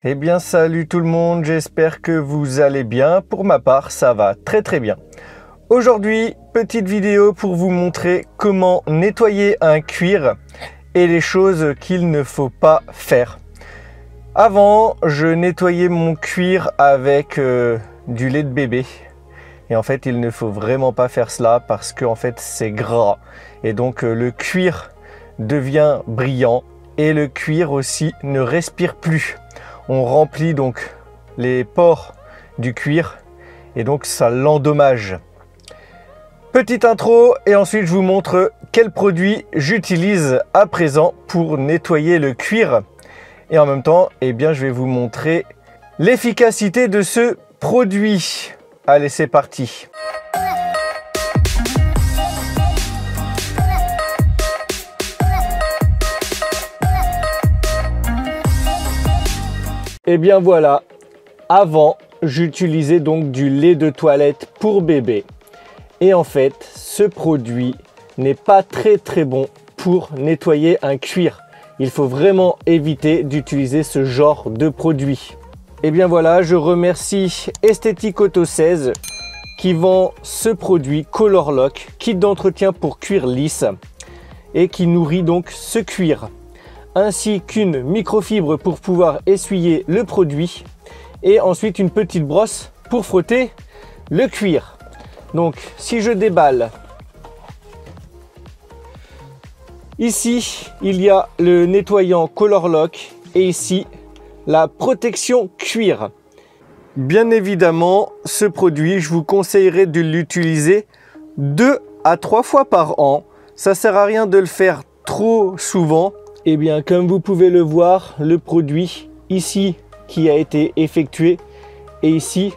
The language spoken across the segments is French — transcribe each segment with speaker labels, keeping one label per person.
Speaker 1: Eh bien salut tout le monde, j'espère que vous allez bien. Pour ma part, ça va très bien. Aujourd'hui, petite vidéo pour vous montrer comment nettoyer un cuir et les choses qu'il ne faut pas faire. Avant, je nettoyais mon cuir avec du lait de bébé. Et en fait, il ne faut vraiment pas faire cela parce que en fait, c'est gras. Et donc, le cuir devient brillant et le cuir aussi ne respire plus. On remplit donc les pores du cuir et donc ça l'endommage. Petite intro et ensuite je vous montre quel produit j'utilise à présent pour nettoyer le cuir. Et en même temps, eh bien, je vais vous montrer l'efficacité de ce produit. Allez, c'est parti. Et bien voilà, avant j'utilisais donc du lait de toilette pour bébé. Et en fait, ce produit n'est pas très bon pour nettoyer un cuir. Il faut vraiment éviter d'utiliser ce genre de produit. Et bien voilà, je remercie Esthétique Auto 16 qui vend ce produit Color Lock, kit d'entretien pour cuir lisse et qui nourrit donc ce cuir, ainsi qu'une microfibre pour pouvoir essuyer le produit et ensuite une petite brosse pour frotter le cuir. Donc si je déballe, ici il y a le nettoyant Color Lock et ici la protection cuir. Bien évidemment, ce produit, je vous conseillerais de l'utiliser 2 à 3 fois par an. Ça sert à rien de le faire trop souvent. Et bien, comme vous pouvez le voir, le produit ici qui a été effectué et ici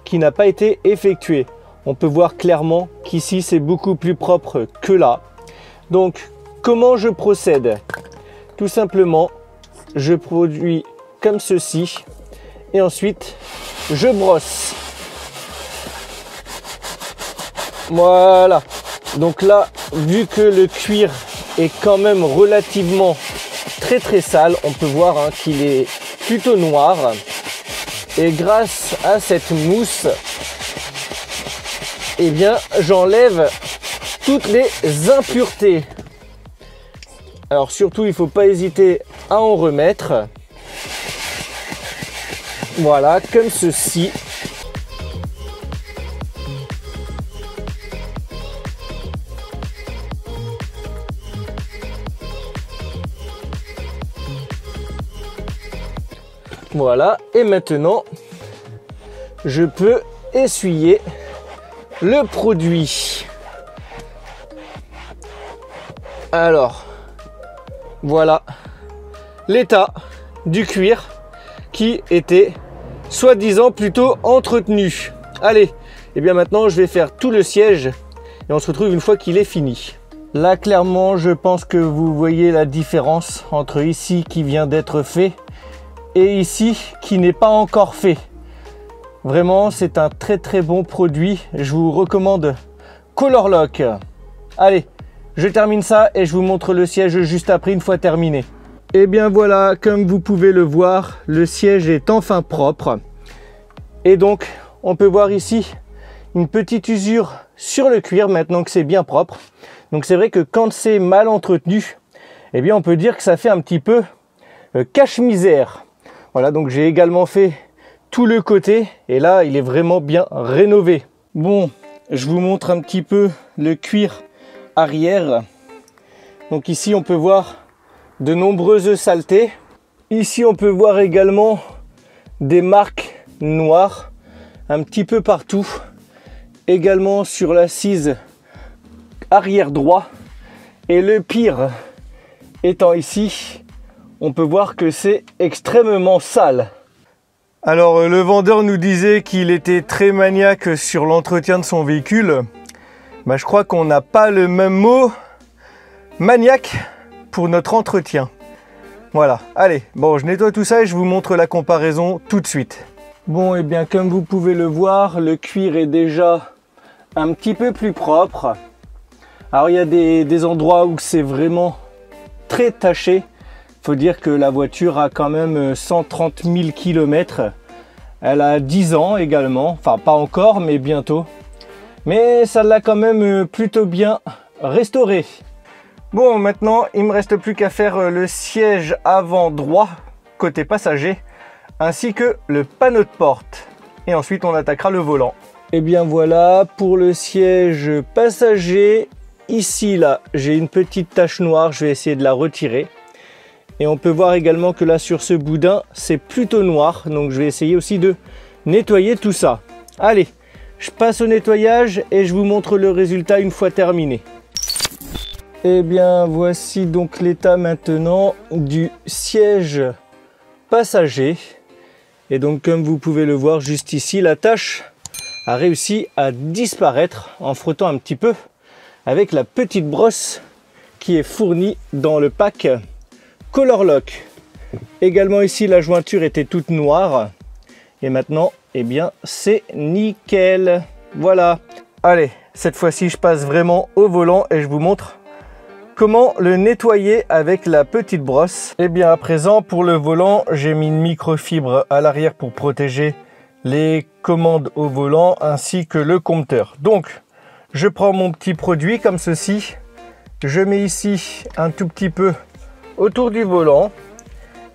Speaker 1: qui n'a pas été effectué. On peut voir clairement qu'ici c'est beaucoup plus propre que là. Donc, comment je procède? Tout simplement, je produis comme ceci et ensuite je brosse. Voilà. Donc là, vu que le cuir est quand même relativement très sale, on peut voir qu'il est plutôt noir. Et grâce à cette mousse, eh bien, j'enlève toutes les impuretés. Alors surtout, il ne faut pas hésiter à en remettre. Voilà, comme ceci. Voilà, et maintenant, je peux essuyer le produit. Alors, voilà l'état du cuir qui était soi-disant plutôt entretenu. Allez, et bien maintenant, je vais faire tout le siège et on se retrouve une fois qu'il est fini. Là, clairement, je pense que vous voyez la différence entre ici qui vient d'être fait et ici qui n'est pas encore fait. Vraiment, c'est un très bon produit. Je vous recommande Color Lock. Allez, je termine ça et je vous montre le siège juste après une fois terminé. Et bien voilà, comme vous pouvez le voir, le siège est enfin propre. Et donc, on peut voir ici une petite usure sur le cuir maintenant que c'est bien propre. Donc c'est vrai que quand c'est mal entretenu, eh bien on peut dire que ça fait un petit peu cache-misère. Voilà, donc j'ai également fait tout le côté et là il est vraiment bien rénové. Bon, je vous montre un petit peu le cuir arrière. Donc ici on peut voir de nombreuses saletés. Ici on peut voir également des marques noires un petit peu partout. Également sur l'assise arrière droit. Et le pire étant ici, on peut voir que c'est extrêmement sale. Alors le vendeur nous disait qu'il était très maniaque sur l'entretien de son véhicule. Bah, je crois qu'on n'a pas le même mot maniaque pour notre entretien. Voilà, allez, bon, je nettoie tout ça et je vous montre la comparaison tout de suite. Bon, et bien comme vous pouvez le voir, le cuir est déjà un petit peu plus propre. Alors il y a des endroits où c'est vraiment très taché, faut dire que la voiture a quand même 130 000 km. Elle a 10 ans également, enfin pas encore, mais bientôt. Mais ça l'a quand même plutôt bien restauré. Bon, maintenant, il me reste plus qu'à faire le siège avant droit, côté passager, ainsi que le panneau de porte. Et ensuite, on attaquera le volant. Et bien voilà, pour le siège passager, ici, là, j'ai une petite tache noire, je vais essayer de la retirer. Et on peut voir également que là, sur ce boudin, c'est plutôt noir, donc je vais essayer aussi de nettoyer tout ça. Allez, je passe au nettoyage et je vous montre le résultat une fois terminé. Et bien voici donc l'état maintenant du siège passager. Et donc comme vous pouvez le voir juste ici, la tache a réussi à disparaître en frottant un petit peu avec la petite brosse qui est fournie dans le pack Color Lock. Également ici la jointure était toute noire et maintenant eh bien c'est nickel. Voilà. Allez, cette fois-ci je passe vraiment au volant et je vous montre comment le nettoyer avec la petite brosse. Et bien à présent pour le volant, j'ai mis une microfibre à l'arrière pour protéger les commandes au volant ainsi que le compteur. Donc je prends mon petit produit comme ceci, je mets ici un tout petit peu autour du volant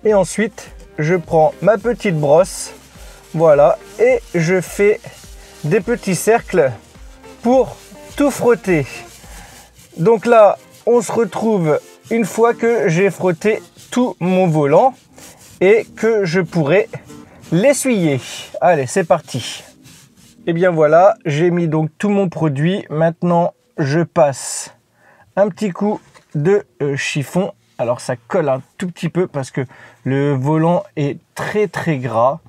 Speaker 1: et ensuite je prends ma petite brosse, voilà, et je fais des petits cercles pour tout frotter. Donc là on se retrouve une fois que j'ai frotté tout mon volant et que je pourrai l'essuyer. Allez, c'est parti. Et bien voilà, j'ai mis donc tout mon produit. Maintenant, je passe un petit coup de chiffon. Alors ça colle un tout petit peu parce que le volant est très gras.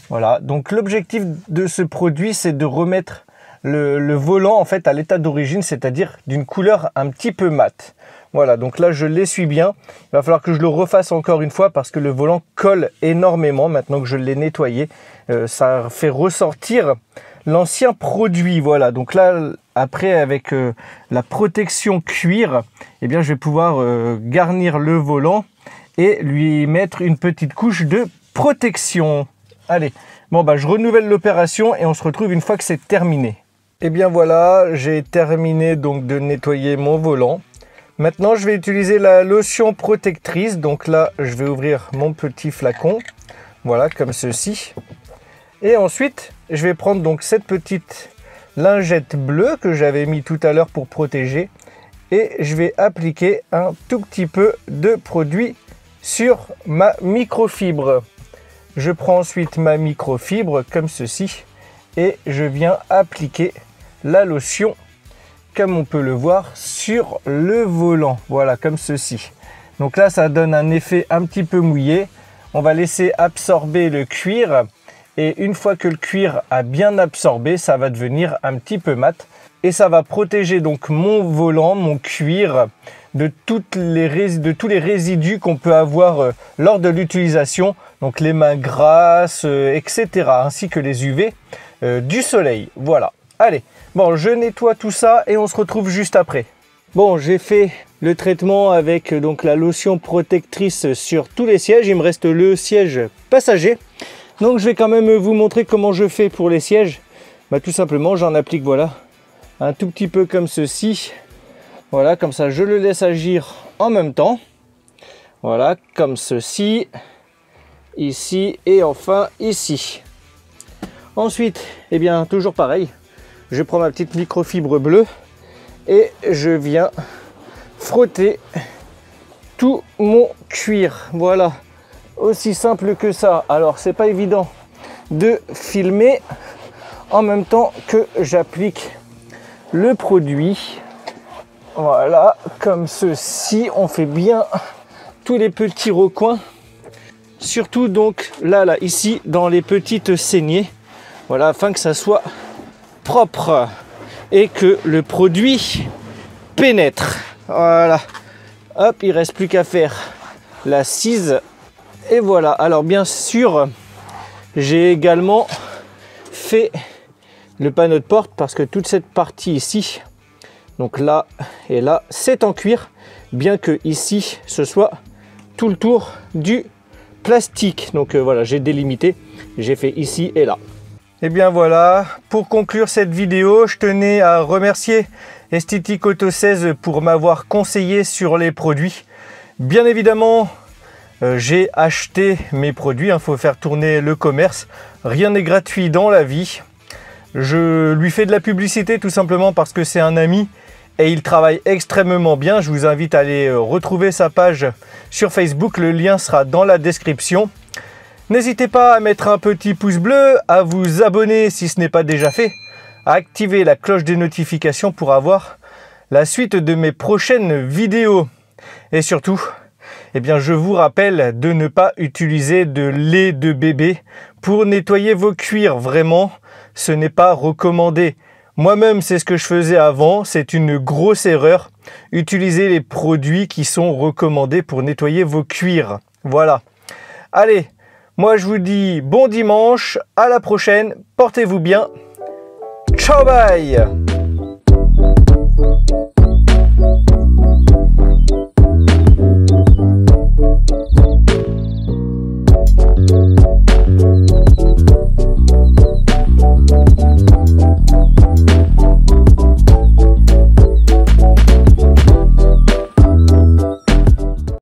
Speaker 1: Voilà, donc l'objectif de ce produit, c'est de remettre le volant en fait à l'état d'origine, c'est-à-dire d'une couleur un petit peu mate. Voilà, donc là je l'essuie bien. Il va falloir que je le refasse encore une fois parce que le volant colle énormément maintenant que je l'ai nettoyé. Ça fait ressortir l'ancien produit. Voilà, donc là après avec la protection cuir, eh bien je vais pouvoir garnir le volant et lui mettre une petite couche de protection. Allez, bon bah je renouvelle l'opération et on se retrouve une fois que c'est terminé. Et bien voilà, j'ai terminé donc de nettoyer mon volant. Maintenant, je vais utiliser la lotion protectrice. Donc là, je vais ouvrir mon petit flacon. Voilà, comme ceci. Et ensuite, je vais prendre donc cette petite lingette bleue que j'avais mis tout à l'heure pour protéger. Et je vais appliquer un tout petit peu de produit sur ma microfibre. Je prends ensuite ma microfibre comme ceci. Et je viens appliquer la lotion comme on peut le voir sur le volant, voilà, comme ceci. Donc là ça donne un effet un petit peu mouillé. On va laisser absorber le cuir et une fois que le cuir a bien absorbé, ça va devenir un petit peu mat et ça va protéger donc mon volant, mon cuir de tous les résidus qu'on peut avoir lors de l'utilisation, donc les mains grasses, etc., ainsi que les UV du soleil. Voilà, allez. Bon, je nettoie tout ça et on se retrouve juste après. Bon, j'ai fait le traitement avec donc la lotion protectrice sur tous les sièges. Il me reste le siège passager. Donc, je vais quand même vous montrer comment je fais pour les sièges. Bah, tout simplement, j'en applique, voilà, un tout petit peu comme ceci. Voilà, comme ça, je le laisse agir en même temps. Voilà, comme ceci, ici et enfin ici. Ensuite, eh bien, toujours pareil. Je prends ma petite microfibre bleue et je viens frotter tout mon cuir. Voilà, aussi simple que ça. Alors, c'est pas évident de filmer en même temps que j'applique le produit. Voilà, comme ceci. On fait bien tous les petits recoins. Surtout donc là, ici, dans les petites saignées. Voilà, afin que ça soit propre et que le produit pénètre. Voilà, hop, il reste plus qu'à faire la cise et voilà. Alors bien sûr, j'ai également fait le panneau de porte parce que toute cette partie ici, donc là et là, c'est en cuir, bien que ici ce soit tout le tour du plastique. Donc voilà, j'ai délimité, j'ai fait ici et là. Et bien voilà, pour conclure cette vidéo, je tenais à remercier Esthétique Auto 16 pour m'avoir conseillé sur les produits. Bien évidemment, j'ai acheté mes produits, il faut faire tourner le commerce. Rien n'est gratuit dans la vie. Je lui fais de la publicité tout simplement parce que c'est un ami et il travaille extrêmement bien. Je vous invite à aller retrouver sa page sur Facebook, le lien sera dans la description. N'hésitez pas à mettre un petit pouce bleu, à vous abonner si ce n'est pas déjà fait, à activer la cloche des notifications pour avoir la suite de mes prochaines vidéos. Et surtout, eh bien, je vous rappelle de ne pas utiliser de lait de bébé pour nettoyer vos cuirs. Vraiment, ce n'est pas recommandé. Moi-même, c'est ce que je faisais avant. C'est une grosse erreur. Utilisez les produits qui sont recommandés pour nettoyer vos cuirs. Voilà. Allez, moi je vous dis bon dimanche, à la prochaine, portez-vous bien. Ciao, bye!